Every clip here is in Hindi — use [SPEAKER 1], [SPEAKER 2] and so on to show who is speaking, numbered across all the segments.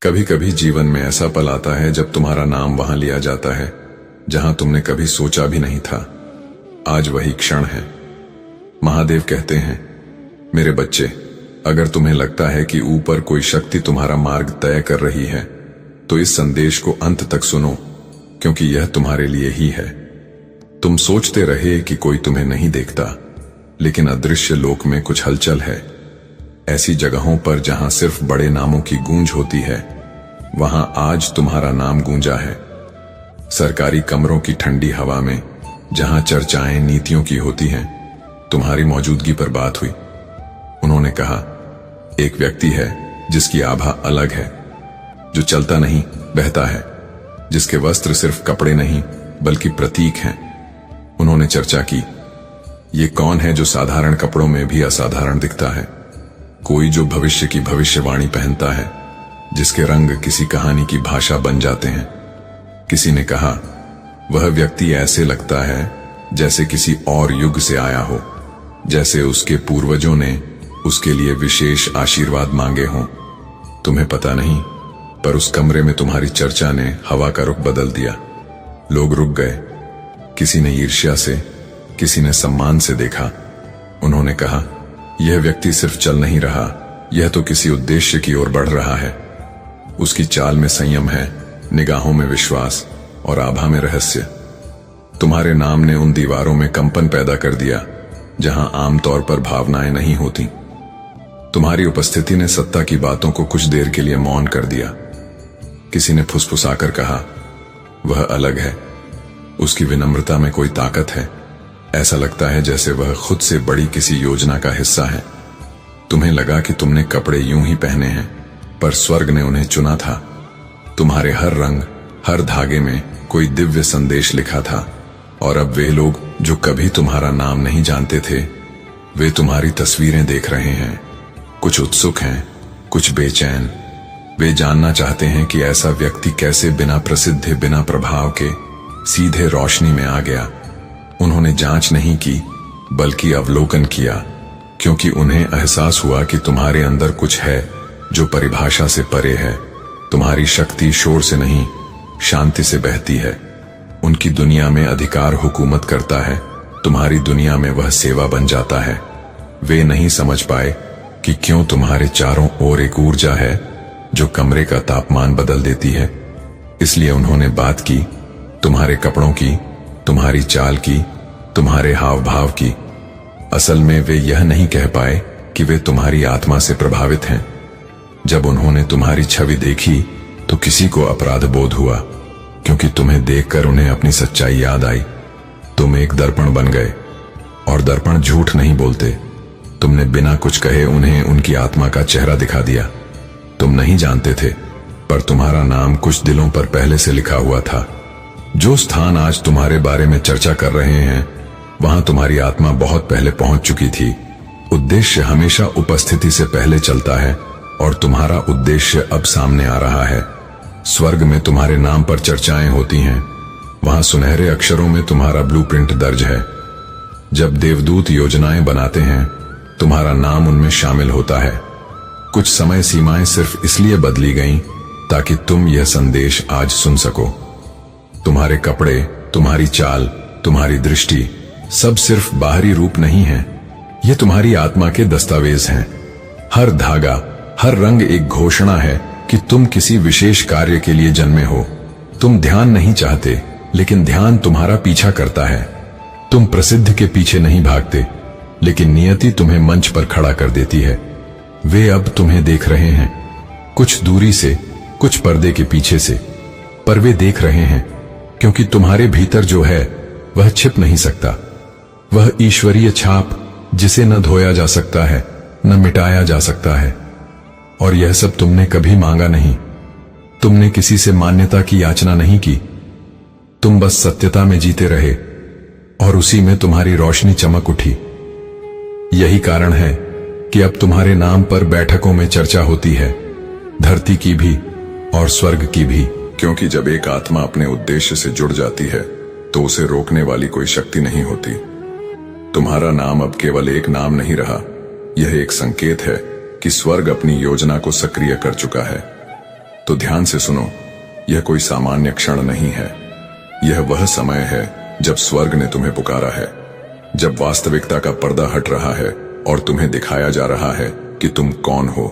[SPEAKER 1] कभी कभी जीवन में ऐसा पल आता है जब तुम्हारा नाम वहां लिया जाता है जहां तुमने कभी सोचा भी नहीं था। आज वही क्षण है। महादेव कहते हैं, मेरे बच्चे, अगर तुम्हें लगता है कि ऊपर कोई शक्ति तुम्हारा मार्ग तय कर रही है तो इस संदेश को अंत तक सुनो, क्योंकि यह तुम्हारे लिए ही है। तुम सोचते रहे कि कोई तुम्हें नहीं देखता, लेकिन अदृश्य लोक में कुछ हलचल है। ऐसी जगहों पर जहां सिर्फ बड़े नामों की गूंज होती है, वहां आज तुम्हारा नाम गूंजा है। सरकारी कमरों की ठंडी हवा में जहां चर्चाएं नीतियों की होती हैं, तुम्हारी मौजूदगी पर बात हुई। उन्होंने कहा, एक व्यक्ति है जिसकी आभा अलग है, जो चलता नहीं बहता है, जिसके वस्त्र सिर्फ कपड़े नहीं बल्कि प्रतीक हैं। उन्होंने चर्चा की, ये कौन है जो साधारण कपड़ों में भी असाधारण दिखता है? कोई जो भविष्य की भविष्यवाणी पहनता है, जिसके रंग किसी कहानी की भाषा बन जाते हैं। किसी ने कहा, वह व्यक्ति ऐसे लगता है जैसे किसी और युग से आया हो, जैसे उसके पूर्वजों ने उसके लिए विशेष आशीर्वाद मांगे हों। तुम्हें पता नहीं, पर उस कमरे में तुम्हारी चर्चा ने हवा का रुख बदल दिया। लोग रुक गए। किसी ने ईर्ष्या से, किसी ने सम्मान से देखा। उन्होंने कहा, यह व्यक्ति सिर्फ चल नहीं रहा, यह तो किसी उद्देश्य की ओर बढ़ रहा है। उसकी चाल में संयम है, निगाहों में विश्वास और आभा में रहस्य। तुम्हारे नाम ने उन दीवारों में कंपन पैदा कर दिया जहां आमतौर पर भावनाएं नहीं होती। तुम्हारी उपस्थिति ने सत्ता की बातों को कुछ देर के लिए मौन कर दिया। किसी ने फुसफुसाकर कहा, वह अलग है, उसकी विनम्रता में कोई ताकत है। ऐसा लगता है जैसे वह खुद से बड़ी किसी योजना का हिस्सा है। तुम्हें लगा कि तुमने कपड़े यूं ही पहने हैं, पर स्वर्ग ने उन्हें चुना था। तुम्हारे हर रंग, हर धागे में कोई दिव्य संदेश लिखा था। और अब वे लोग जो कभी तुम्हारा नाम नहीं जानते थे, वे तुम्हारी तस्वीरें देख रहे हैं। कुछ उत्सुक हैं, कुछ बेचैन। वे जानना चाहते हैं कि ऐसा व्यक्ति कैसे बिना प्रसिद्ध, बिना प्रभाव के सीधे रोशनी में आ गया। उन्होंने जांच नहीं की, बल्कि अवलोकन किया, क्योंकि उन्हें एहसास हुआ कि तुम्हारे अंदर कुछ है जो परिभाषा से परे है। तुम्हारी शक्ति शोर से नहीं, शांति से बहती है। उनकी दुनिया में अधिकार हुकूमत करता है, तुम्हारी दुनिया में वह सेवा बन जाता है। वे नहीं समझ पाए कि क्यों तुम्हारे चारों ओर एक ऊर्जा है जो कमरे का तापमान बदल देती है। इसलिए उन्होंने बात की, तुम्हारे कपड़ों की, तुम्हारी चाल की, तुम्हारे हाव भाव की। असल में वे यह नहीं कह पाए कि वे तुम्हारी आत्मा से प्रभावित हैं। जब उन्होंने तुम्हारी छवि देखी तो किसी को अपराध बोध हुआ, क्योंकि तुम्हें देखकर उन्हें अपनी सच्चाई याद आई। तुम एक दर्पण बन गए, और दर्पण झूठ नहीं बोलते। तुमने बिना कुछ कहे उन्हें उनकी आत्मा का चेहरा दिखा दिया। तुम नहीं जानते थे, पर तुम्हारा नाम कुछ दिलों पर पहले से लिखा हुआ था। जो स्थान आज तुम्हारे बारे में चर्चा कर रहे हैं, वहां तुम्हारी आत्मा बहुत पहले पहुंच चुकी थी। उद्देश्य हमेशा उपस्थिति से पहले चलता है, और तुम्हारा उद्देश्य अब सामने आ रहा है। स्वर्ग में तुम्हारे नाम पर चर्चाएं होती हैं, वहां सुनहरे अक्षरों में तुम्हारा ब्लूप्रिंट दर्ज है। जब देवदूत योजनाएं बनाते हैं, तुम्हारा नाम उनमें शामिल होता है। कुछ समय सीमाएं सिर्फ इसलिए बदली गईं ताकि तुम यह संदेश आज सुन सको। तुम्हारे कपड़े, तुम्हारी चाल, तुम्हारी दृष्टि सब सिर्फ बाहरी रूप नहीं है, ये तुम्हारी आत्मा के दस्तावेज हैं। हर धागा, हर रंग एक घोषणा है कि तुम किसी विशेष कार्य के लिए जन्मे हो। तुम ध्यान नहीं चाहते, लेकिन ध्यान तुम्हारा पीछा करता है। तुम प्रसिद्ध के पीछे नहीं भागते, लेकिन नियति तुम्हें मंच पर खड़ा कर देती है। वे अब तुम्हें देख रहे हैं, कुछ दूरी से, कुछ पर्दे के पीछे से, पर वे देख रहे हैं, क्योंकि तुम्हारे भीतर जो है वह छिप नहीं सकता। वह ईश्वरीय छाप जिसे न धोया जा सकता है, न मिटाया जा सकता है। और यह सब तुमने कभी मांगा नहीं। तुमने किसी से मान्यता की याचना नहीं की। तुम बस सत्यता में जीते रहे, और उसी में तुम्हारी रोशनी चमक उठी। यही कारण है कि अब तुम्हारे नाम पर बैठकों में चर्चा होती है, धरती की भी और स्वर्ग की भी। क्योंकि जब एक आत्मा अपने उद्देश्य से जुड़ जाती है तो उसे रोकने वाली कोई शक्ति नहीं होती। तुम्हारा नाम अब केवल एक नाम नहीं रहा, यह एक संकेत है कि स्वर्ग अपनी योजना को सक्रिय कर चुका है। तो ध्यान से सुनो, यह कोई सामान्य क्षण नहीं है। यह वह समय है जब स्वर्ग ने तुम्हें पुकारा है, जब वास्तविकता का पर्दा हट रहा है और तुम्हें दिखाया जा रहा है कि तुम कौन हो।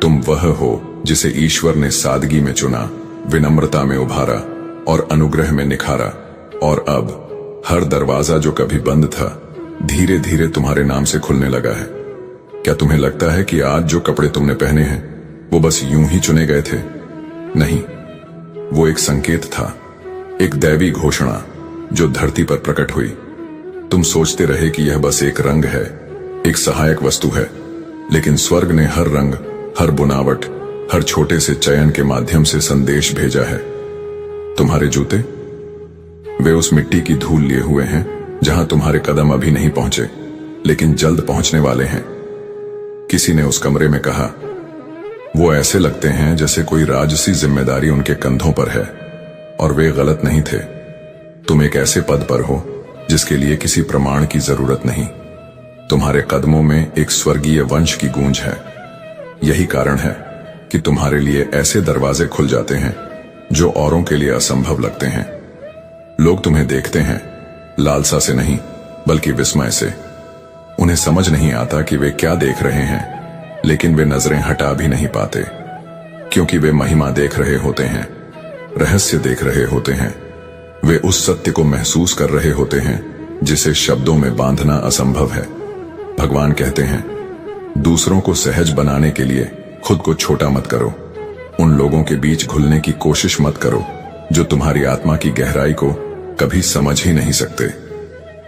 [SPEAKER 1] तुम वह हो जिसे ईश्वर ने सादगी में चुना, विनम्रता में उभारा और अनुग्रह में निखारा। और अब हर दरवाजा जो कभी बंद था, धीरे धीरे तुम्हारे नाम से खुलने लगा है। क्या तुम्हें लगता है कि आज जो कपड़े तुमने पहने हैं वो बस यूं ही चुने गए थे? नहीं, वो एक संकेत था, एक दैवी घोषणा जो धरती पर प्रकट हुई। तुम सोचते रहे कि यह बस एक रंग है, एक सहायक वस्तु है, लेकिन स्वर्ग ने हर रंग, हर बुनावट, हर छोटे से चयन के माध्यम से संदेश भेजा है। तुम्हारे जूते, वे उस मिट्टी की धूल लिए हुए हैं जहां तुम्हारे कदम अभी नहीं पहुंचे, लेकिन जल्द पहुंचने वाले हैं। किसी ने उस कमरे में कहा, वो ऐसे लगते हैं जैसे कोई राजसी जिम्मेदारी उनके कंधों पर है, और वे गलत नहीं थे। तुम एक ऐसे पद पर हो जिसके लिए किसी प्रमाण की जरूरत नहीं। तुम्हारे कदमों में एक स्वर्गीय वंश की गूंज है। यही कारण है कि तुम्हारे लिए ऐसे दरवाजे खुल जाते हैं जो औरों के लिए असंभव लगते हैं। लोग तुम्हें देखते हैं लालसा से नहीं, बल्कि विस्मय से। उन्हें समझ नहीं आता कि वे क्या देख रहे हैं, लेकिन वे नजरें हटा भी नहीं पाते, क्योंकि वे महिमा देख रहे होते हैं, रहस्य देख रहे होते हैं। वे उस सत्य को महसूस कर रहे होते हैं जिसे शब्दों में बांधना असंभव है। भगवान कहते हैं, दूसरों को सहज बनाने के लिए खुद को छोटा मत करो। उन लोगों के बीच घुलने की कोशिश मत करो जो तुम्हारी आत्मा की गहराई को कभी समझ ही नहीं सकते।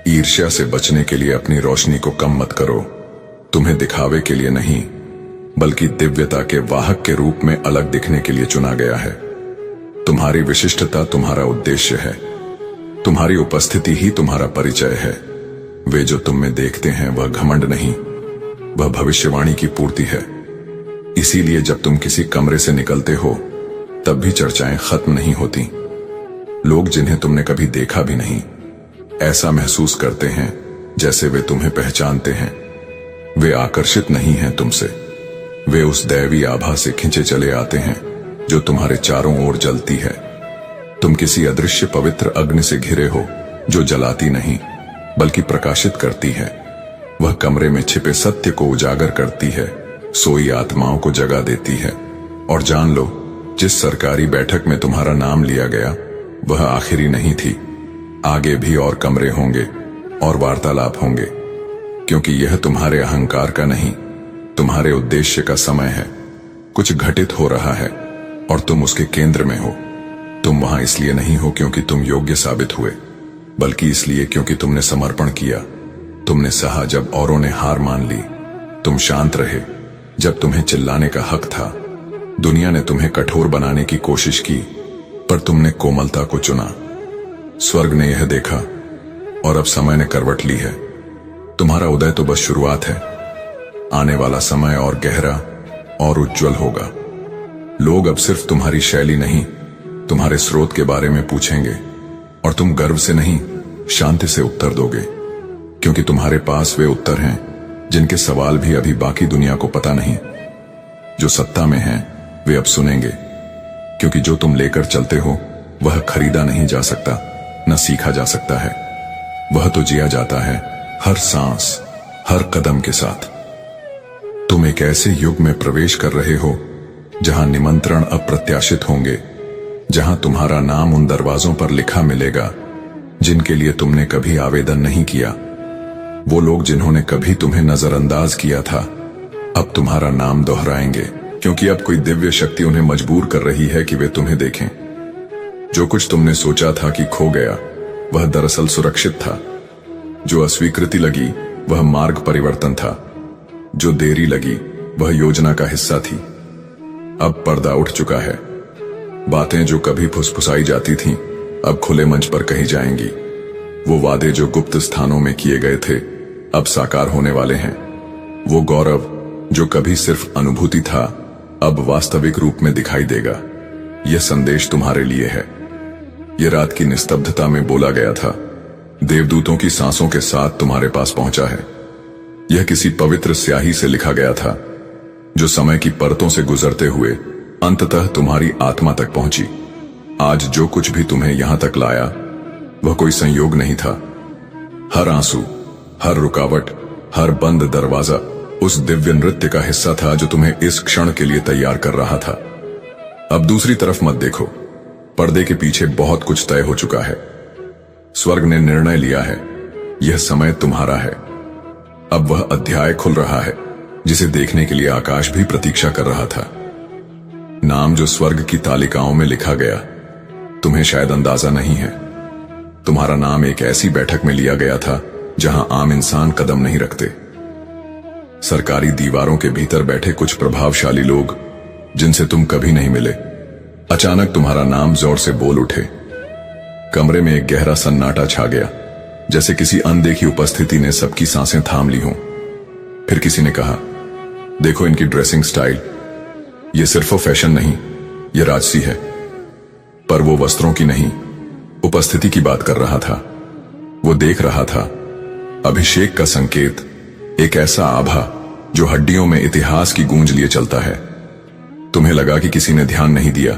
[SPEAKER 1] ईर्ष्या से बचने के लिए अपनी रोशनी को कम मत करो। तुम्हें दिखावे के लिए नहीं, बल्कि दिव्यता के वाहक के रूप में अलग दिखने के लिए चुना गया है। तुम्हारी विशिष्टता तुम्हारा उद्देश्य है। तुम्हारी उपस्थिति ही तुम्हारा परिचय है। वे जो तुम में देखते हैं वह घमंड नहीं, वह भविष्यवाणी की पूर्ति है। इसीलिए जब तुम किसी कमरे से निकलते हो तब भी चर्चाएं खत्म नहीं होती। लोग जिन्हें तुमने कभी देखा भी नहीं, ऐसा महसूस करते हैं जैसे वे तुम्हें पहचानते हैं। वे आकर्षित नहीं हैं तुमसे, वे उस दैवी आभा से खिंचे चले आते हैं जो तुम्हारे चारों ओर जलती है। तुम किसी अदृश्य पवित्र अग्नि से घिरे हो जो जलाती नहीं, बल्कि प्रकाशित करती है। वह कमरे में छिपे सत्य को उजागर करती है, सोई आत्माओं को जगा देती है। और जान लो, जिस सरकारी बैठक में तुम्हारा नाम लिया गया वह आखिरी नहीं थी। आगे भी और कमरे होंगे और वार्तालाप होंगे, क्योंकि यह तुम्हारे अहंकार का नहीं, तुम्हारे उद्देश्य का समय है। कुछ घटित हो रहा है और तुम उसके केंद्र में हो। तुम वहां इसलिए नहीं हो क्योंकि तुम योग्य साबित हुए, बल्कि इसलिए क्योंकि तुमने समर्पण किया। तुमने सहा जब औरों ने हार मान ली। तुम शांत रहे जब तुम्हें चिल्लाने का हक था। दुनिया ने तुम्हें कठोर बनाने की कोशिश की, पर तुमने कोमलता को चुना। स्वर्ग ने यह देखा और अब समय ने करवट ली है। तुम्हारा उदय तो बस शुरुआत है। आने वाला समय और गहरा और उज्जवल होगा। लोग अब सिर्फ तुम्हारी शैली नहीं, तुम्हारे स्रोत के बारे में पूछेंगे, और तुम गर्व से नहीं, शांति से उत्तर दोगे, क्योंकि तुम्हारे पास वे उत्तर हैं जिनके सवाल भी अभी बाकी दुनिया को पता नहीं। जो सत्ता में हैं वे अब सुनेंगे, क्योंकि जो तुम लेकर चलते हो वह खरीदा नहीं जा सकता, न सीखा जा सकता है। वह तो जिया जाता है हर सांस, हर कदम के साथ। तुम एक ऐसे युग में प्रवेश कर रहे हो जहां निमंत्रण अप्रत्याशित होंगे, जहां तुम्हारा नाम उन दरवाजों पर लिखा मिलेगा जिनके लिए तुमने कभी आवेदन नहीं किया। वो लोग जिन्होंने कभी तुम्हें नजरअंदाज किया था, अब तुम्हारा नाम दोहराएंगे, क्योंकि अब कोई दिव्य शक्ति उन्हें मजबूर कर रही है कि वे तुम्हें देखें। जो कुछ तुमने सोचा था कि खो गया, वह दरअसल सुरक्षित था। जो अस्वीकृति लगी वह मार्ग परिवर्तन था। जो देरी लगी वह योजना का हिस्सा थी। अब पर्दा उठ चुका है। बातें जो कभी फुसफुसाई जाती थीं, अब खुले मंच पर कही जाएंगी। वो वादे जो गुप्त स्थानों में किए गए थे, अब साकार होने वाले हैं। वो गौरव जो कभी सिर्फ अनुभूति था, अब वास्तविक रूप में दिखाई देगा। यह संदेश तुम्हारे लिए है। यह रात की निस्तब्धता में बोला गया था, देवदूतों की सांसों के साथ तुम्हारे पास पहुंचा है। यह किसी पवित्र स्याही से लिखा गया था, जो समय की परतों से गुजरते हुए अंततः तुम्हारी आत्मा तक पहुंची। आज जो कुछ भी तुम्हें यहां तक लाया वह कोई संयोग नहीं था। हर आंसू, हर रुकावट, हर बंद दरवाजा उस दिव्य नृत्य का हिस्सा था जो तुम्हें इस क्षण के लिए तैयार कर रहा था। अब दूसरी तरफ मत देखो। पर्दे के पीछे बहुत कुछ तय हो चुका है। स्वर्ग ने निर्णय लिया है, यह समय तुम्हारा है। अब वह अध्याय खुल रहा है जिसे देखने के लिए आकाश भी प्रतीक्षा कर रहा था। नाम जो स्वर्ग की तालिकाओं में लिखा गया, तुम्हें शायद अंदाजा नहीं है। तुम्हारा नाम एक ऐसी बैठक में लिया गया था जहां आम इंसान कदम नहीं रखते। सरकारी दीवारों के भीतर बैठे कुछ प्रभावशाली लोग जिनसे तुम कभी नहीं मिले, अचानक तुम्हारा नाम जोर से बोल उठे। कमरे में एक गहरा सन्नाटा छा गया, जैसे किसी अनदेखी उपस्थिति ने सबकी सांसें थाम ली हों। फिर किसी ने कहा, देखो इनकी ड्रेसिंग स्टाइल, ये सिर्फ फैशन नहीं, ये राजसी है। पर वो वस्त्रों की नहीं, उपस्थिति की बात कर रहा था। वो देख रहा था अभिषेक का संकेत, एक ऐसा आभा जो हड्डियों में इतिहास की गूंज लिए चलता है। तुम्हें लगा कि किसी ने ध्यान नहीं दिया,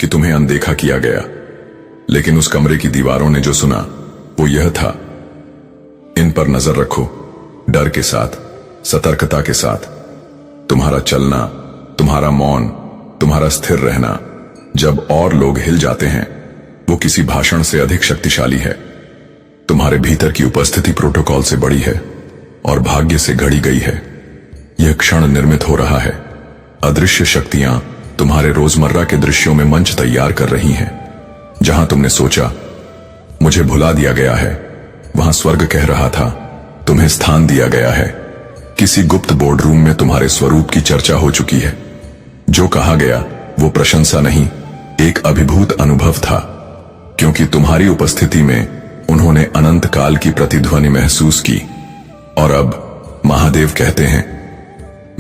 [SPEAKER 1] कि तुम्हें अनदेखा किया गया, लेकिन उस कमरे की दीवारों ने जो सुना वो यह था, इन पर नजर रखो, डर के साथ, सतर्कता के साथ। तुम्हारा चलना, तुम्हारा मौन, तुम्हारा स्थिर रहना जब और लोग हिल जाते हैं, वो किसी भाषण से अधिक शक्तिशाली है। तुम्हारे भीतर की उपस्थिति प्रोटोकॉल से बड़ी है और भाग्य से घड़ी गई है। यह क्षण निर्मित हो रहा है। अदृश्य शक्तियां तुम्हारे रोजमर्रा के दृश्यों में मंच तैयार कर रही हैं। जहां तुमने सोचा मुझे भुला दिया गया है, वहां स्वर्ग कह रहा था तुम्हें स्थान दिया गया है। किसी गुप्त बोर्डरूम में तुम्हारे स्वरूप की चर्चा हो चुकी है। जो कहा गया वो प्रशंसा नहीं, एक अभिभूत अनुभव था, क्योंकि तुम्हारी उपस्थिति में उन्होंने अनंत काल की प्रतिध्वनि महसूस की। और अब महादेव कहते हैं,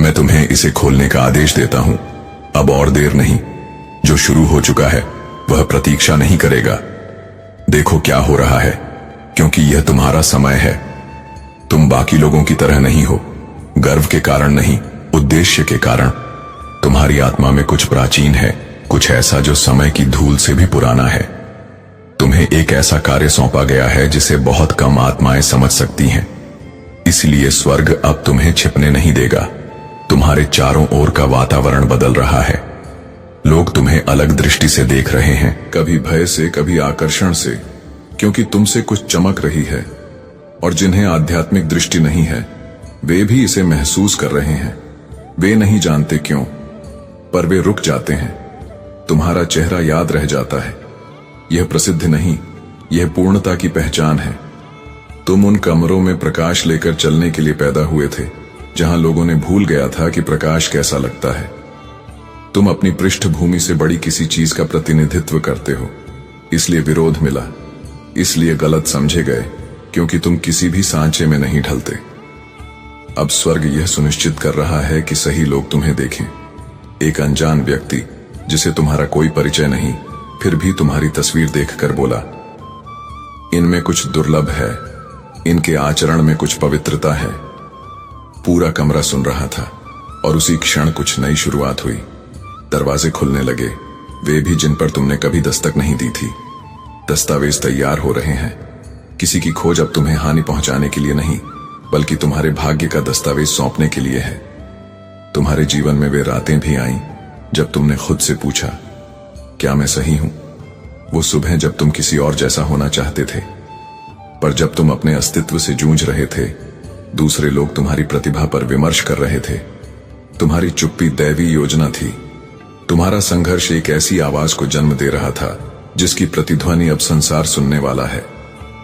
[SPEAKER 1] मैं तुम्हें इसे खोलने का आदेश देता हूं। अब और देर नहीं, जो शुरू हो चुका है वह प्रतीक्षा नहीं करेगा। देखो क्या हो रहा है, क्योंकि यह तुम्हारा समय है। तुम बाकी लोगों की तरह नहीं हो, गर्व के कारण नहीं, उद्देश्य के कारण। तुम्हारी आत्मा में कुछ प्राचीन है, कुछ ऐसा जो समय की धूल से भी पुराना है। तुम्हें एक ऐसा कार्य सौंपा गया है जिसे बहुत कम आत्माएं समझ सकती हैं। इसलिए स्वर्ग अब तुम्हें छिपने नहीं देगा। तुम्हारे चारों ओर का वातावरण बदल रहा है। लोग तुम्हें अलग दृष्टि से देख रहे हैं, कभी भय से, कभी आकर्षण से, क्योंकि तुमसे कुछ चमक रही है। और जिन्हें आध्यात्मिक दृष्टि नहीं है वे भी इसे महसूस कर रहे हैं। वे नहीं जानते क्यों, पर वे रुक जाते हैं। तुम्हारा चेहरा याद रह जाता है। यह प्रसिद्ध नहीं, यह पूर्णता की पहचान है। तुम उन कमरों में प्रकाश लेकर चलने के लिए पैदा हुए थे जहां लोगों ने भूल गया था कि प्रकाश कैसा लगता है। तुम अपनी पृष्ठभूमि से बड़ी किसी चीज का प्रतिनिधित्व करते हो, इसलिए विरोध मिला, इसलिए गलत समझे गए, क्योंकि तुम किसी भी सांचे में नहीं ढलते। अब स्वर्ग यह सुनिश्चित कर रहा है कि सही लोग तुम्हें देखें। एक अनजान व्यक्ति जिसे तुम्हारा कोई परिचय नहीं, फिर भी तुम्हारी तस्वीर देखकर बोला, इनमें कुछ दुर्लभ है, इनके आचरण में कुछ पवित्रता है। पूरा कमरा सुन रहा था और उसी क्षण कुछ नई शुरुआत हुई। दरवाजे खुलने लगे, वे भी जिन पर तुमने कभी दस्तक नहीं दी थी। दस्तावेज तैयार हो रहे हैं। किसी की खोज अब तुम्हें हानि पहुंचाने के लिए नहीं, बल्कि तुम्हारे भाग्य का दस्तावेज सौंपने के लिए है। तुम्हारे जीवन में वे रातें भी आईं जब तुमने खुद से पूछा, क्या मैं सही हूं? वो सुबह जब तुम किसी और जैसा होना चाहते थे। पर जब तुम अपने अस्तित्व से जूझ रहे थे, दूसरे लोग तुम्हारी प्रतिभा पर विमर्श कर रहे थे। तुम्हारी चुप्पी दैवी योजना थी। तुम्हारा संघर्ष एक ऐसी आवाज को जन्म दे रहा था जिसकी प्रतिध्वनि अब संसार सुनने वाला है।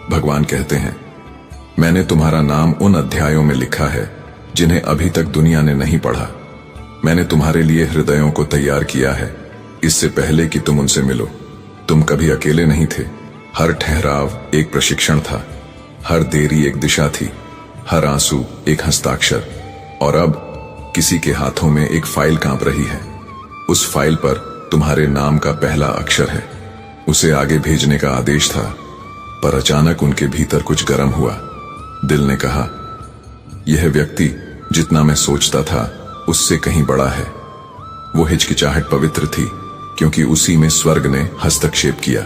[SPEAKER 1] भगवान कहते हैं, मैंने तुम्हारा नाम उन अध्यायों में लिखा है जिन्हें अभी तक दुनिया ने नहीं पढ़ा। मैंने तुम्हारे लिए हृदयों को तैयार किया है, इससे पहले कि तुम उनसे मिलो। तुम कभी अकेले नहीं थे। हर ठहराव एक प्रशिक्षण था, हर देरी एक दिशा थी, हर आंसू एक हस्ताक्षर। और अब किसी के हाथों में एक फाइल कांप रही है। उस फाइल पर तुम्हारे नाम का पहला अक्षर है। उसे आगे भेजने का आदेश था, पर अचानक उनके भीतर कुछ गर्म हुआ। दिल ने कहा, यह व्यक्ति जितना मैं सोचता था उससे कहीं बड़ा है। वो हिचकिचाहट पवित्र थी, क्योंकि उसी में स्वर्ग ने हस्तक्षेप किया।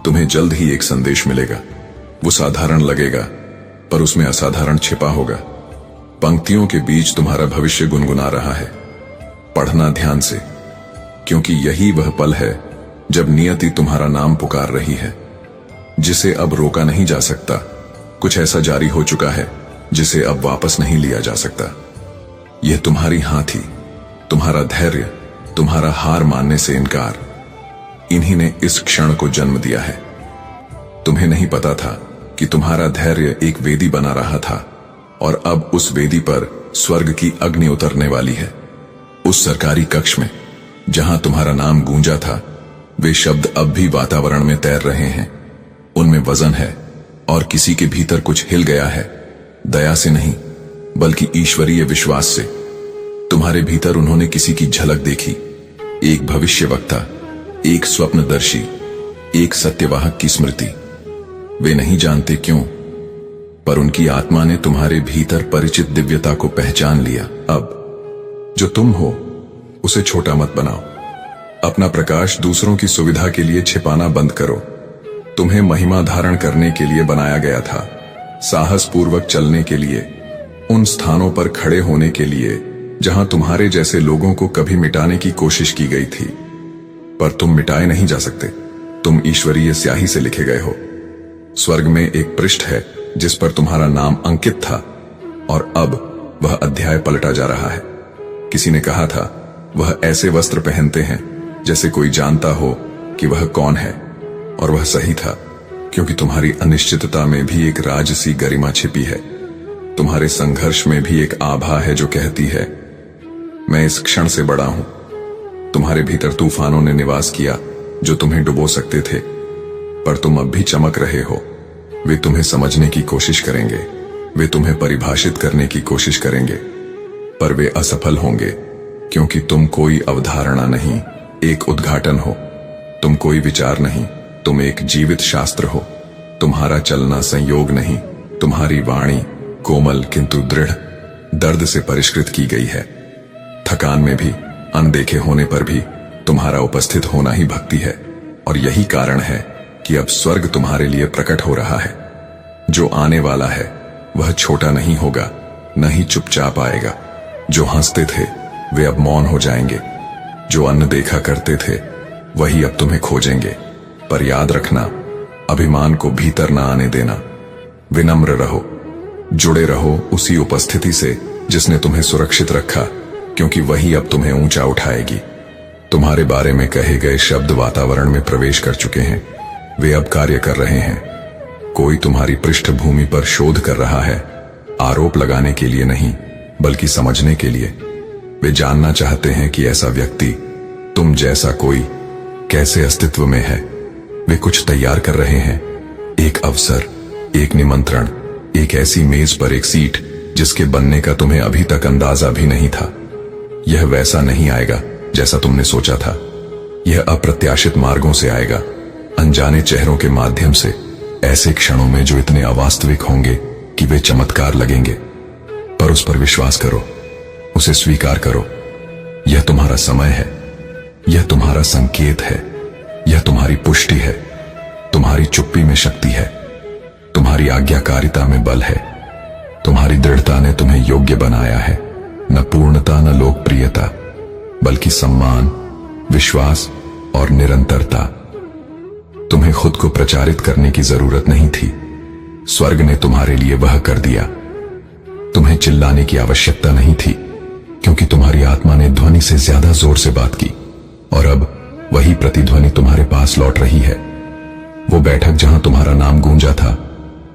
[SPEAKER 1] तुम्हें जल्द ही एक संदेश मिलेगा। वो साधारण लगेगा, पर उसमें असाधारण छिपा होगा। पंक्तियों के बीच तुम्हारा भविष्य गुनगुना रहा है। पढ़ना ध्यान से, क्योंकि यही वह पल है जब नियति तुम्हारा नाम पुकार रही है, जिसे अब रोका नहीं जा सकता। कुछ ऐसा जारी हो चुका है जिसे अब वापस नहीं लिया जा सकता। यह तुम्हारी हां थी, तुम्हारा धैर्य, तुम्हारा हार मानने से इनकार, इन्हीं ने इस क्षण को जन्म दिया है। तुम्हें नहीं पता था कि तुम्हारा धैर्य एक वेदी बना रहा था, और अब उस वेदी पर स्वर्ग की अग्नि उतरने वाली है। उस सरकारी कक्ष में जहां तुम्हारा नाम गूंजा था, वे शब्द अब भी वातावरण में तैर रहे हैं। उनमें वजन है, और किसी के भीतर कुछ हिल गया है। दया से नहीं, बल्कि ईश्वरीय विश्वास से। तुम्हारे भीतर उन्होंने किसी की झलक देखी, एक भविष्यवक्ता, एक स्वप्नदर्शी, एक सत्यवाहक की स्मृति। वे नहीं जानते क्यों, पर उनकी आत्मा ने तुम्हारे भीतर परिचित दिव्यता को पहचान लिया। अब जो तुम हो, उसे छोटा मत बनाओ। अपना प्रकाश दूसरों की सुविधा के लिए छिपाना बंद करो। तुम्हें महिमा धारण करने के लिए बनाया गया था, साहस पूर्वक चलने के लिए, उन स्थानों पर खड़े होने के लिए जहां तुम्हारे जैसे लोगों को कभी मिटाने की कोशिश की गई थी। पर तुम मिटाए नहीं जा सकते। तुम ईश्वरीय स्याही से लिखे गए हो। स्वर्ग में एक पृष्ठ है जिस पर तुम्हारा नाम अंकित था, और अब वह अध्याय पलटा जा रहा है। किसी ने कहा था, वह ऐसे वस्त्र पहनते हैं जैसे कोई जानता हो कि वह कौन है, और वह सही था, क्योंकि तुम्हारी अनिश्चितता में भी एक राजसी गरिमा छिपी है। तुम्हारे संघर्ष में भी एक आभा है जो कहती है, मैं इस क्षण से बड़ा हूं। तुम्हारे भीतर तूफानों ने निवास किया जो तुम्हें डुबो सकते थे, पर तुम अब भी चमक रहे हो। वे तुम्हें समझने की कोशिश करेंगे, वे तुम्हें परिभाषित करने की कोशिश करेंगे, पर वे असफल होंगे, क्योंकि तुम कोई अवधारणा नहीं, एक उद्घाटन हो। तुम कोई विचार नहीं, तुम एक जीवित शास्त्र हो। तुम्हारा चलना संयोग नहीं, तुम्हारी वाणी कोमल किंतु दृढ़, दर्द से परिष्कृत की गई है। थकान में भी, अनदेखे होने पर भी तुम्हारा उपस्थित होना ही भक्ति है। और यही कारण है कि अब स्वर्ग तुम्हारे लिए प्रकट हो रहा है। जो आने वाला है वह छोटा नहीं होगा, न ही चुपचाप आएगा। जो हंसते थे वे अब मौन हो जाएंगे। जो अनदेखा करते थे वही अब तुम्हें खोजेंगे। पर याद रखना, अभिमान को भीतर न आने देना। विनम्र रहो, जुड़े रहो उसी उपस्थिति से जिसने तुम्हें सुरक्षित रखा, क्योंकि वही अब तुम्हें ऊंचा उठाएगी। तुम्हारे बारे में कहे गए शब्द वातावरण में प्रवेश कर चुके हैं। वे अब कार्य कर रहे हैं। कोई तुम्हारी पृष्ठभूमि पर शोध कर रहा है, आरोप लगाने के लिए नहीं, बल्कि समझने के लिए। वे जानना चाहते हैं कि ऐसा व्यक्ति, तुम जैसा कोई, कैसे अस्तित्व में है। वे कुछ तैयार कर रहे हैं, एक अवसर, एक निमंत्रण, एक ऐसी मेज पर एक सीट जिसके बनने का तुम्हें अभी तक अंदाजा भी नहीं था। यह वैसा नहीं आएगा जैसा तुमने सोचा था। यह अप्रत्याशित मार्गों से आएगा, अनजाने चेहरों के माध्यम से, ऐसे क्षणों में जो इतने अवास्तविक होंगे कि वे चमत्कार लगेंगे। पर उस पर विश्वास करो, उसे स्वीकार करो। यह तुम्हारा समय है, यह तुम्हारा संकेत है, यह तुम्हारी पुष्टि है। तुम्हारी चुप्पी में शक्ति है, तुम्हारी आज्ञाकारिता में बल है। तुम्हारी दृढ़ता ने तुम्हें योग्य बनाया है। न पूर्णता, न लोकप्रियता, बल्कि सम्मान, विश्वास और निरंतरता। तुम्हें खुद को प्रचारित करने की जरूरत नहीं थी। स्वर्ग ने तुम्हारे लिए वह कर दिया। तुम्हें चिल्लाने की आवश्यकता नहीं थी, क्योंकि तुम्हारी आत्मा ने ध्वनि से ज्यादा जोर से बात की, और अब वही प्रतिध्वनि तुम्हारे पास लौट रही है। वो बैठक जहां तुम्हारा नाम गूंजा था,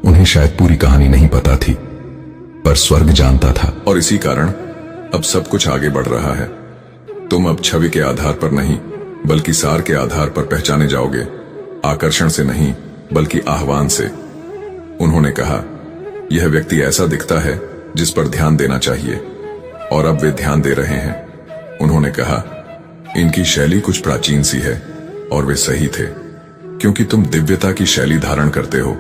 [SPEAKER 1] उन्हें शायद पूरी कहानी नहीं पता थी, पर स्वर्ग जानता था। और इसी कारण अब सब कुछ आगे बढ़ रहा है। तुम अब छवि के आधार पर नहीं, बल्कि सार के आधार पर पहचाने जाओगे। आकर्षण से नहीं, बल्कि आह्वान से। उन्होंने कहा, यह व्यक्ति ऐसा दिखता है जिस पर ध्यान देना चाहिए, और अब वे ध्यान दे रहे हैं। उन्होंने कहा, इनकी शैली कुछ प्राचीन सी है, और वे सही थे, क्योंकि तुम दिव्यता की शैली धारण करते हो,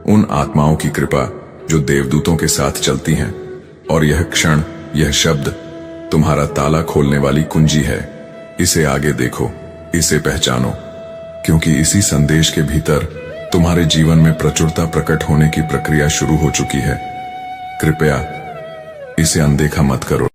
[SPEAKER 1] उन आत्माओं की कृपा जो देवदूतों के साथ चलती हैं। और यह क्षण, यह शब्द, तुम्हारा ताला खोलने वाली कुंजी है। इसे आगे देखो, इसे पहचानो, क्योंकि इसी संदेश के भीतर तुम्हारे जीवन में प्रचुरता प्रकट होने की प्रक्रिया शुरू हो चुकी है। कृपया इसे अनदेखा मत करो।